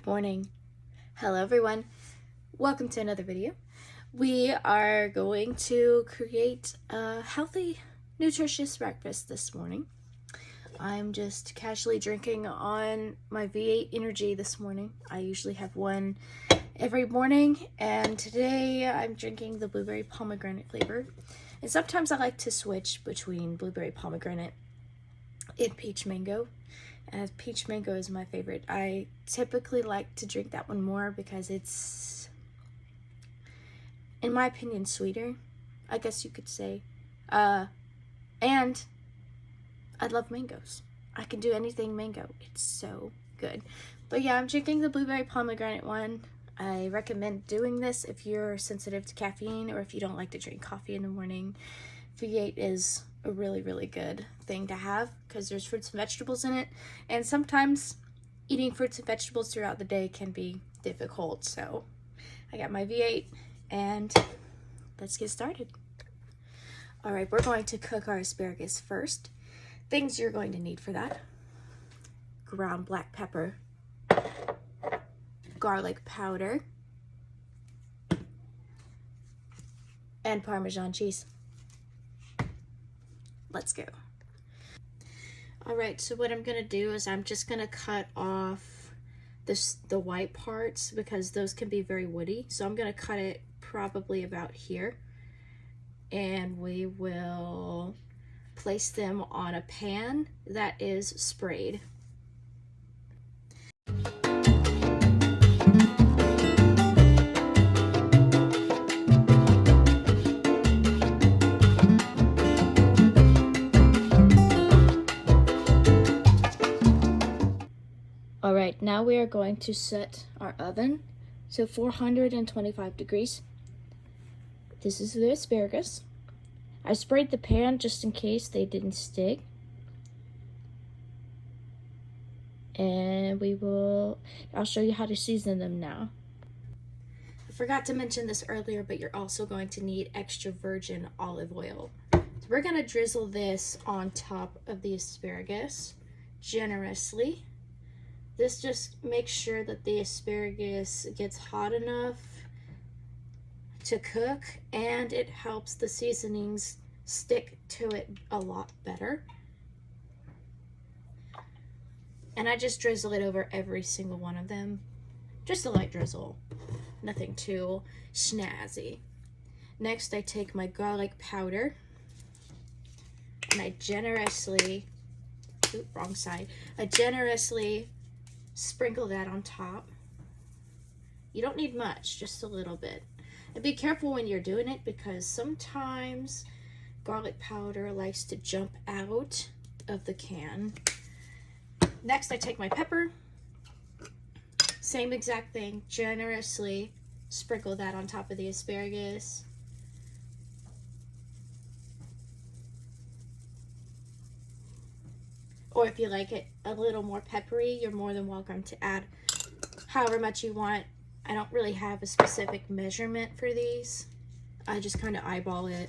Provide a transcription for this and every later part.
Good morning. Hello everyone. Welcome to another video. We are going to create a healthy, nutritious breakfast this morning. I'm just casually drinking on my V8 Energy this morning. I usually have one every morning, and today I'm drinking the blueberry pomegranate flavor. And sometimes I like to switch between blueberry pomegranate and peach mango. As peach mango is my favorite. I typically like to drink that one more because it's, in my opinion, sweeter, I guess you could say. And I love mangoes. I can do anything mango. It's so good. But yeah, I'm drinking the blueberry pomegranate one. I recommend doing this if you're sensitive to caffeine or if you don't like to drink coffee in the morning. V8 is a really good thing to have because there's fruits and vegetables in it, and sometimes eating fruits and vegetables throughout the day can be difficult. So I got my V8 and let's get started. All right, we're going to cook our asparagus first. Things you're going to need for that: ground black pepper, garlic powder, and Parmesan cheese. Let's go. All right, so what I'm gonna do is I'm just gonna cut off the white parts because those can be very woody. So I'm gonna cut it probably about here, and we will place them on a pan that is sprayed. All right, now we are going to set our oven to 425 degrees. This is the asparagus. I sprayed the pan just in case they didn't stick. And I'll show you how to season them now. I forgot to mention this earlier, but you're also going to need extra virgin olive oil. So we're gonna drizzle this on top of the asparagus generously. This just makes sure that the asparagus gets hot enough to cook, and it helps the seasonings stick to it a lot better. And I just drizzle it over every single one of them. Just a light drizzle, nothing too snazzy. Next, I take my garlic powder and I generously sprinkle that on top. You don't need much, just a little bit. And be careful when you're doing it because sometimes garlic powder likes to jump out of the can. Next, I take my pepper. Same exact thing, generously sprinkle that on top of the asparagus. Or if you like it a little more peppery, you're more than welcome to add however much you want. I don't really have a specific measurement for these. I just kind of eyeball it.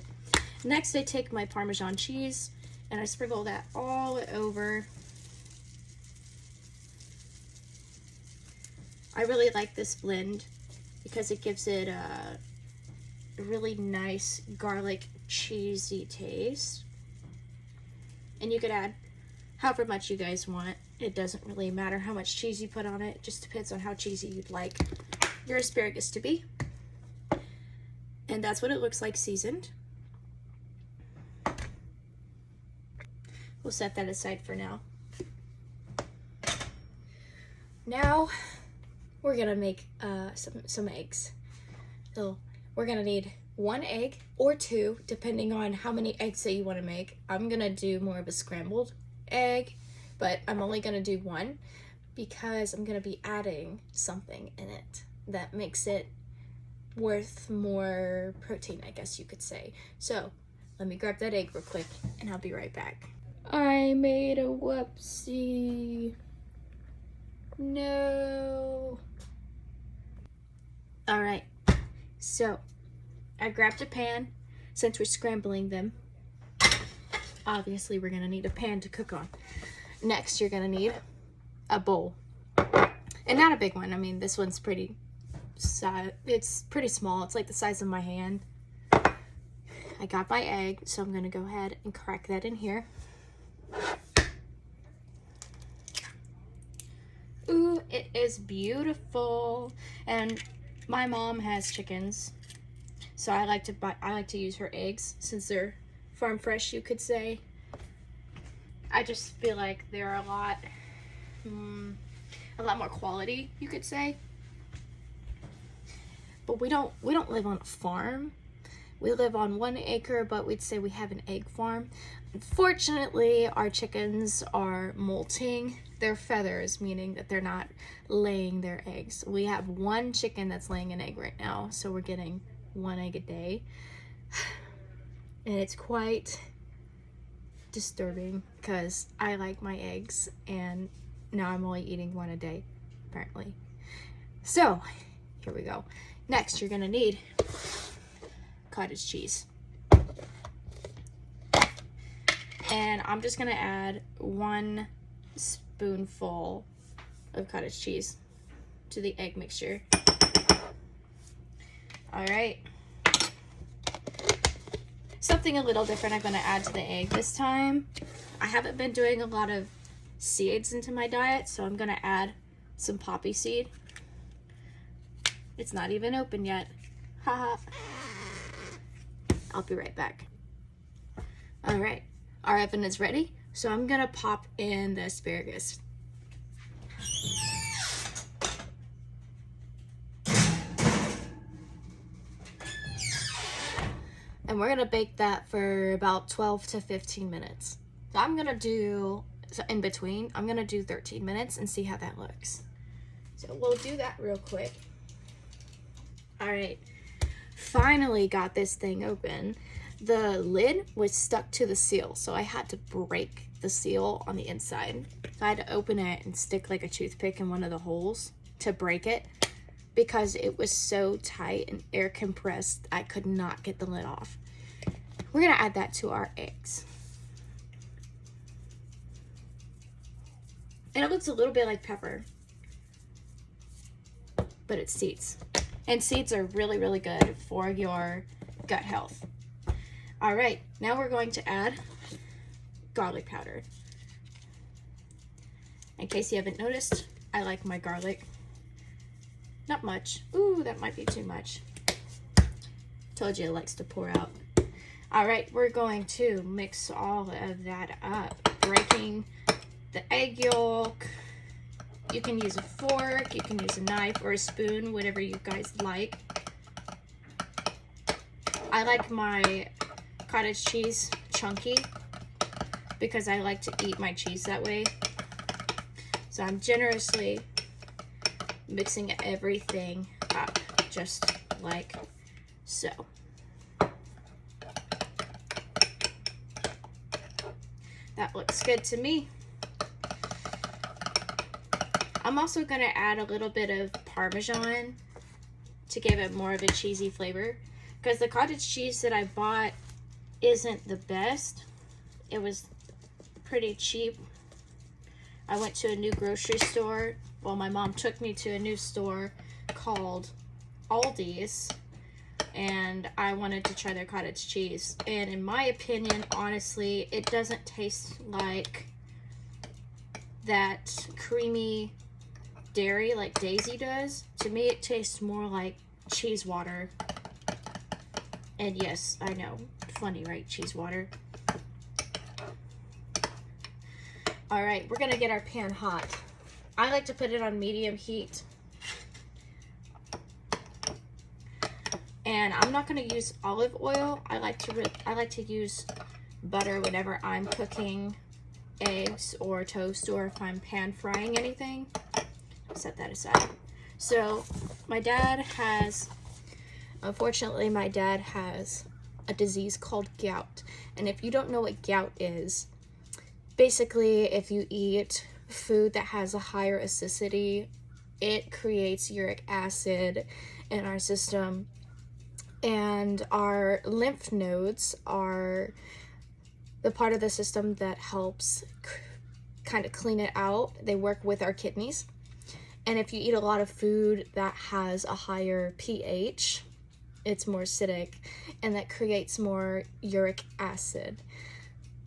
Next, I take my Parmesan cheese and I sprinkle that all over. I really like this blend because it gives it a really nice garlic cheesy taste. And you could add however much you guys want. It doesn't really matter how much cheese you put on it. It just depends on how cheesy you'd like your asparagus to be. And that's what it looks like seasoned. We'll set that aside for now. Now we're gonna make some eggs. So we're gonna need 1 egg or 2, depending on how many eggs that you want to make. I'm gonna do more of a scrambled egg, but I'm only gonna do 1 because I'm gonna be adding something in it that makes it worth more protein, I guess you could say. So let me grab that egg real quick and I'll be right back. I made a whoopsie. No. All right, so I grabbed a pan. Since we're scrambling them, obviously we're gonna need a pan to cook on. Next, you're gonna need a bowl. And not a big one. I mean, this one's pretty it's pretty small. It's like the size of my hand. I got my egg, so I'm gonna go ahead and crack that in here. Ooh, it is beautiful. And my mom has chickens, so I like to use her eggs since they're farm fresh, you could say. I just feel like they're a lot more quality, you could say. But we don't live on a farm. We live on 1 acre, but we'd say we have an egg farm. Unfortunately, our chickens are molting their feathers, meaning that they're not laying their eggs. We have 1 chicken that's laying an egg right now, so we're getting 1 egg a day. And it's quite disturbing because I like my eggs, and now I'm only eating 1 a day, apparently. So, here we go. Next, you're gonna need cottage cheese. And I'm just gonna add 1 spoonful of cottage cheese to the egg mixture. All right. Something a little different I'm gonna add to the egg this time. I haven't been doing a lot of seeds into my diet, so I'm gonna add some poppy seed. It's not even open yet. Haha. I'll be right back. All right, our oven is ready, so I'm gonna pop in the asparagus. And we're gonna bake that for about 12 to 15 minutes. So I'm gonna do, in between, I'm gonna do 13 minutes and see how that looks. So we'll do that real quick. All right, finally got this thing open. The lid was stuck to the seal, so I had to break the seal on the inside. So I had to open it and stick like a toothpick in one of the holes to break it because it was so tight and air compressed, I could not get the lid off. We're gonna add that to our eggs. And it looks a little bit like pepper, but it's seeds. And seeds are really, really good for your gut health. All right, now we're going to add garlic powder. In case you haven't noticed, I like my garlic. Not much. Ooh, that might be too much. Told you it likes to pour out. All right, we're going to mix all of that up, breaking the egg yolk. You can use a fork, you can use a knife or a spoon, whatever you guys like. I like my cottage cheese chunky because I like to eat my cheese that way. So I'm generously mixing everything up just like so. That looks good to me. I'm also going to add a little bit of Parmesan to give it more of a cheesy flavor, because the cottage cheese that I bought isn't the best. It was pretty cheap. I went to a new grocery store. Well, my mom took me to a new store called Aldi's, and I wanted to try their cottage cheese. And in my opinion, honestly, it doesn't taste like that creamy dairy like Daisy does. To me, it tastes more like cheese water. And yes, I know, funny, right? Cheese water. All right, we're gonna get our pan hot. I like to put it on medium heat. And I'm not gonna use olive oil. I like to use butter whenever I'm cooking eggs or toast, or if I'm pan frying anything. I'll set that aside. So unfortunately my dad has a disease called gout. And if you don't know what gout is, basically if you eat food that has a higher acidity, it creates uric acid in our system. And our lymph nodes are the part of the system that helps kind of clean it out. They work with our kidneys. And if you eat a lot of food that has a higher pH, it's more acidic, and that creates more uric acid.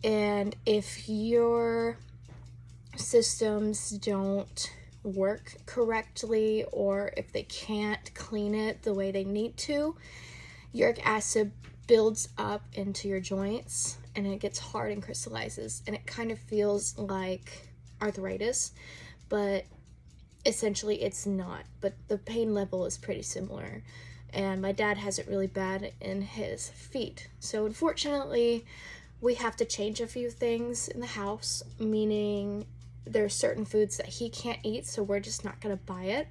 And if your systems don't work correctly, or if they can't clean it the way they need to, uric acid builds up into your joints and it gets hard and crystallizes, and it kind of feels like arthritis, but essentially it's not. But the pain level is pretty similar, and my dad has it really bad in his feet. So unfortunately, we have to change a few things in the house, meaning there's certain foods that he can't eat, so we're just not going to buy it.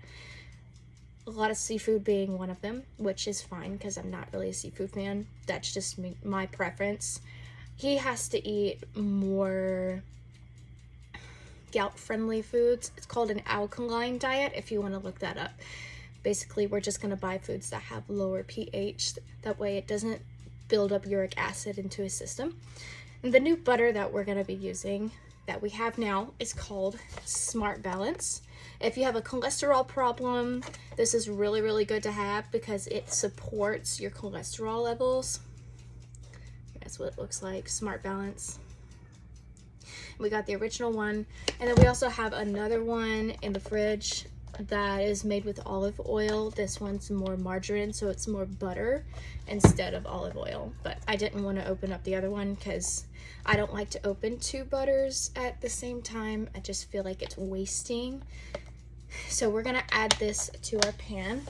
A lot of seafood being one of them, which is fine because I'm not really a seafood fan. That's just my preference. He has to eat more gout-friendly foods. It's called an alkaline diet if you want to look that up. Basically, we're just going to buy foods that have lower pH. That way it doesn't build up uric acid into his system. And the new butter that we're going to be using, that we have now, is called Smart Balance. If you have a cholesterol problem, this is really, really good to have because it supports your cholesterol levels. That's what it looks like, Smart Balance. We got the original one, and then we also have another one in the fridge that is made with olive oil. This one's more margarine, so it's more butter instead of olive oil. But I didn't want to open up the other one because I don't like to open two butters at the same time. I just feel like it's wasting. So we're gonna add this to our pan.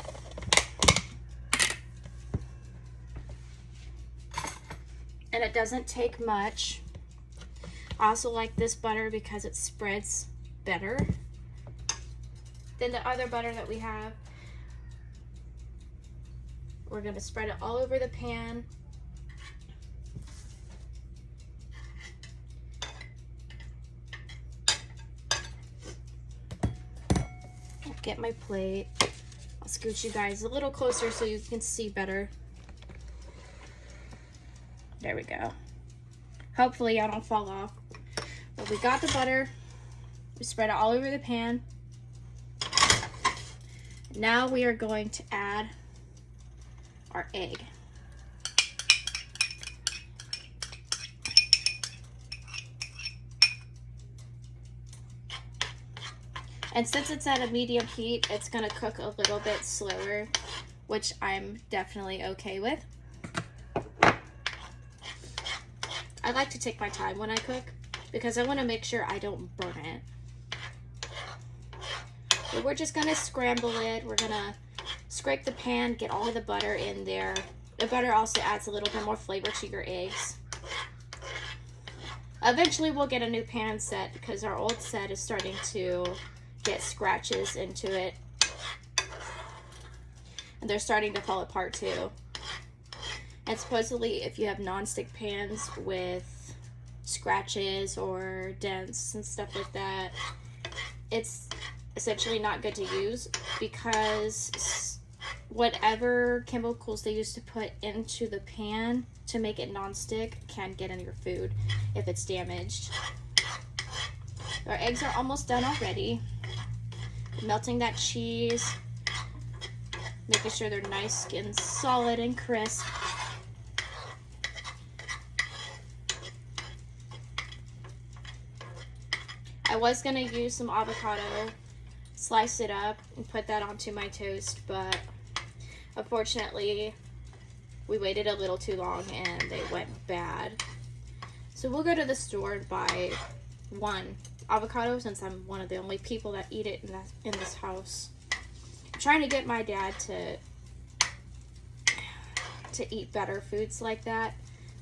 And it doesn't take much. I also like this butter because it spreads better than the other butter that we have. We're going to spread it all over the pan. I'll get my plate. I'll scoot you guys a little closer so you can see better. There we go. Hopefully I don't fall off. But we got the butter. We spread it all over the pan. Now we are going to add our egg. And since it's at a medium heat, it's going to cook a little bit slower, which I'm definitely okay with. I like to take my time when I cook because I want to make sure I don't burn it. So we're just going to scramble it. We're going to scrape the pan, get all of the butter in there. The butter also adds a little bit more flavor to your eggs. Eventually we'll get a new pan set because our old set is starting to get scratches into it. And they're starting to fall apart too. And supposedly if you have non-stick pans with scratches or dents and stuff like that, it's essentially not good to use because whatever chemicals they use to put into the pan to make it non-stick can get in your food if it's damaged. Our eggs are almost done already. Melting that cheese, making sure they're nice and solid and crisp. I was going to use some avocado, slice it up, and put that onto my toast, but unfortunately, we waited a little too long and they went bad. So we'll go to the store and buy one avocado since I'm one of the only people that eat it in this house. I'm trying to get my dad to eat better foods like that,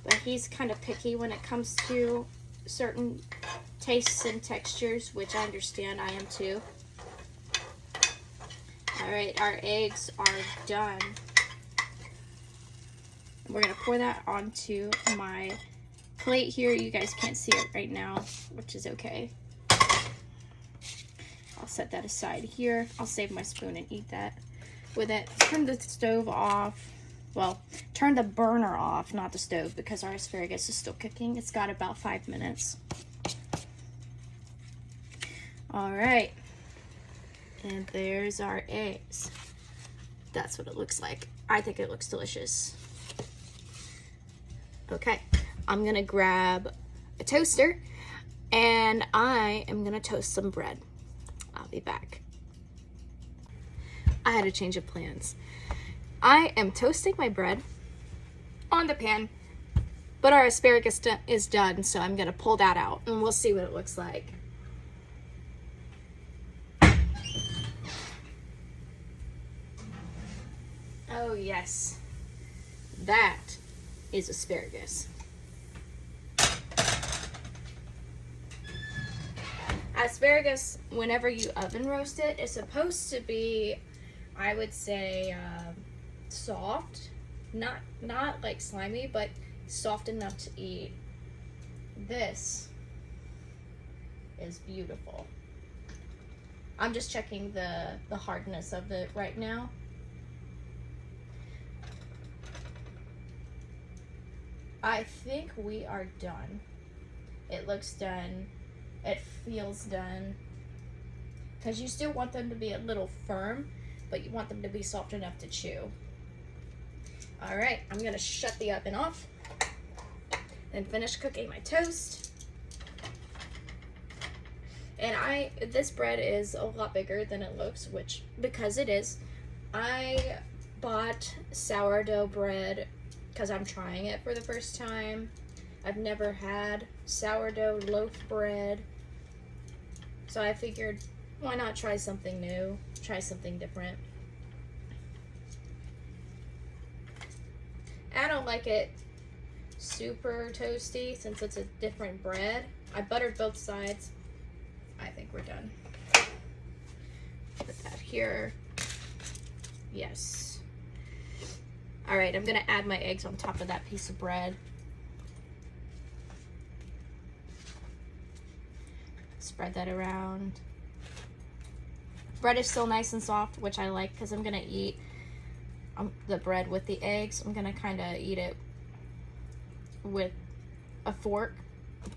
but he's kind of picky when it comes to certain tastes and textures, which I understand. I am too. Alright, our eggs are done. We're going to pour that onto my plate here. You guys can't see it right now, which is okay. I'll set that aside here. I'll save my spoon and eat that with it. Turn the stove off. Well, turn the burner off, not the stove, because our asparagus is still cooking. It's got about 5 minutes. All right. And there's our eggs. That's what it looks like. I think it looks delicious. Okay, I'm gonna grab a toaster and I am gonna toast some bread. I'll be back. I had a change of plans. I am toasting my bread on the pan, but our asparagus is done, so I'm gonna pull that out and we'll see what it looks like. Oh yes, that is asparagus. Asparagus, whenever you oven roast it, is supposed to be, I would say, soft, not like slimy, but soft enough to eat. This is beautiful. I'm just checking the hardness of it right now. I think we are done. It looks done. It feels done. Because you still want them to be a little firm, but you want them to be soft enough to chew. All right, I'm gonna shut the oven off and finish cooking my toast. And this bread is a lot bigger than it looks, which, because it is, I bought sourdough bread because I'm trying it for the first time. I've never had sourdough loaf bread. So I figured, why not try something new, try something different. I don't like it super toasty since it's a different bread. I buttered both sides. I think we're done. Put that here. Yes. All right, I'm gonna add my eggs on top of that piece of bread. Spread that around. Bread is still nice and soft, which I like because I'm gonna eat the bread with the eggs. I'm gonna kind of eat it with a fork,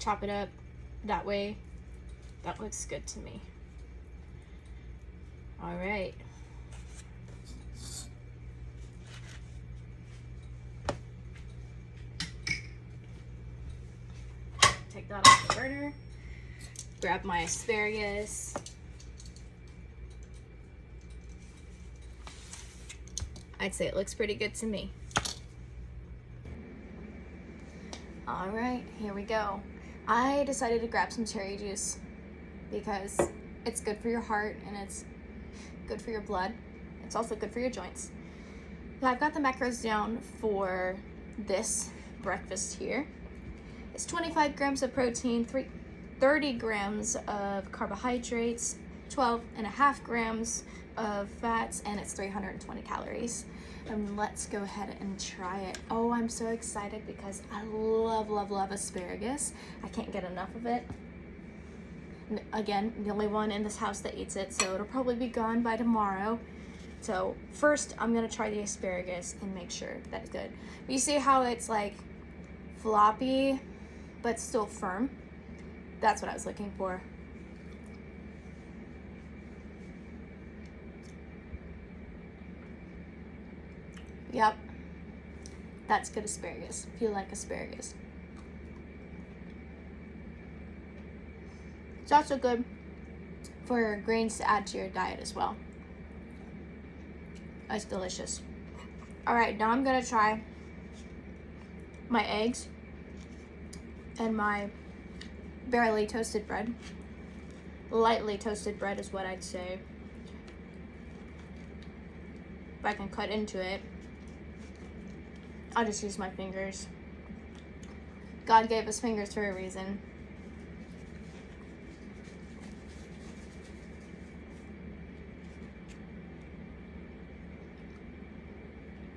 chop it up that way. That looks good to me. All right. Take that off the burner. Grab my asparagus. I'd say it looks pretty good to me. All right, here we go. I decided to grab some cherry juice because it's good for your heart and it's good for your blood. It's also good for your joints. So I've got the macros down for this breakfast here. It's 25 grams of protein, 30 grams of carbohydrates, 12.5 grams of fats, and it's 320 calories. And let's go ahead and try it. Oh, I'm so excited because I love, love, love asparagus. I can't get enough of it. And again, the only one in this house that eats it, so it'll probably be gone by tomorrow. So first, I'm gonna try the asparagus and make sure that it's good. You see how it's like floppy, but still firm? That's what I was looking for. Yep, that's good asparagus, if you like asparagus. It's also good for grains to add to your diet as well. It's delicious. All right, now I'm gonna try my eggs and my barely toasted bread. Lightly toasted bread is what I'd say. If I can cut into it, I'll just use my fingers. God gave us fingers for a reason.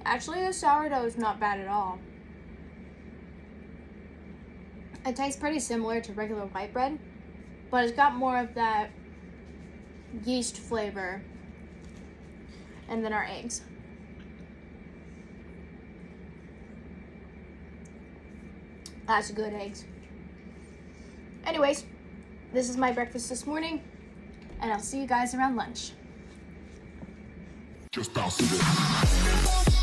Actually, the sourdough is not bad at all. It tastes pretty similar to regular white bread, but it's got more of that yeast flavor. And then our eggs. That's good eggs. Anyways, this is my breakfast this morning, and I'll see you guys around lunch. Just bounce to this.